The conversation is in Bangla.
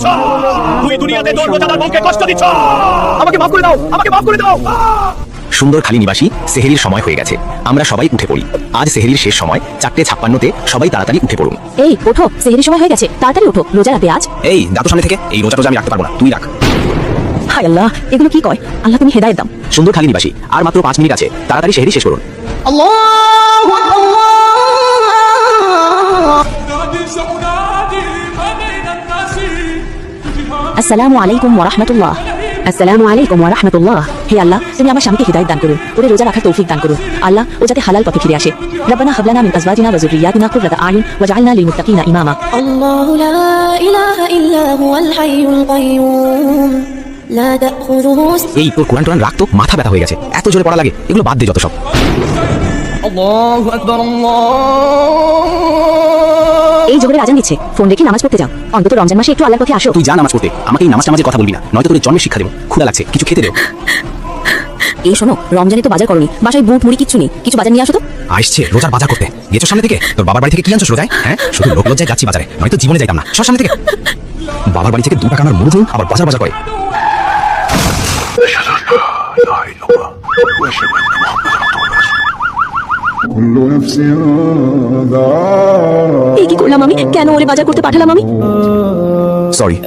দিচ্ছ? তুই দুনিয়াতে তোর রোজাদার বউকে কষ্ট দিচ্ছ। আমাকে মাফ করে দাও, আমাকে মাফ করে দাও। সুন্দর খালি নিবাসী, সেহেরির সময় হয়ে গেছে, আমরা সবাই উঠে পড়ি। আজ সেহেরির শেষ সময়, 4:56-তে সবাই তাড়াতাড়ি উঠে পড়ুন। এই ওঠো, সেহেরির সময় হয়ে গেছে, তাড়াতাড়ি ওঠো, রোজা রাখবে আজ। এই যা তো সামনে থেকে, এই রোজা আমি রাখতে পারবো না, তুই রাখ। হায় আল্লাহ, এগুলো কি কয়? আল্লাহ তুমি হেদায়েত দাও। সুন্দর খালি নিবাসী, আর মাত্র 5 মিনিট আছে, তাড়াতাড়ি সেহেরি শেষ করুন। আসসালামু আলাইকুম ওয়া রাহমাতুল্লাহ। আসসালামু আলাইকুম ওয়া রাহমাতুল্লাহ। হে আল্লাহ, তুমি আমার স্বামীকে হিদায়াত দান করুন, ওরে রোজা রাখার তৌফিক দান করুন। আল্লাহ, ও যাতে হালাল পথে ফিরে আসে। রব্বানা হাব লানা মিন আজওয়াজিনা ওয়া যুররিয়াতিনা কুররাতা আয়ুন ওয়াজআলনা লিল মুত্তাকিনা ইমামা। আল্লাহু লা ইলাহা ইল্লা হুয়াল হাইয়ুল কাইয়ুম লা তাখুযুহু। এই তোর কোরআন টোরআন রাখ তো, মাথা ব্যথা হয়ে গেছে, এত জোরে পড়া লাগে, এগুলো বাদ দে যত সব। আল্লাহু আকবার, এই জোহরের আজান দিচ্ছে, ফোন রেখে নামাজ পড়তে যাও। অন্তত রমজান মাসে একটু আল্লাহর পথে আসো। তুই যা নামাজ পড়তে, আমাকে এই নামাজ টামাজের কথা বলবি না, নয়তো তোর জন্মের শিক্ষা দেবো। ক্ষুধা লাগছে, কিছু খেতে দেবো। এই শোনো, রমজানে তো বাজার করনি, বাসায় বুট মুড়ি কিচ্ছু নেই, কিছু বাজার নিয়ে আসো তো। আসছে রোজার বাজার করতে, গেছো সামনে থেকে? তোর বাবার বাড়ি থেকে কি আনছো রোজায়? হ্যাঁ, শুধু লোক লজ্জায় যাচ্ছি বাজারে, নয়তো জীবনে যাইতাম না। সব সামনে থেকে। বাবার বাড়ি থেকে 2 টাকা আনার মুরুদ, আবার বাজার বাজার করে। এই কি করলাম আমি? কেন ওরে বাজার করতে পাঠালাম আমি? সরি।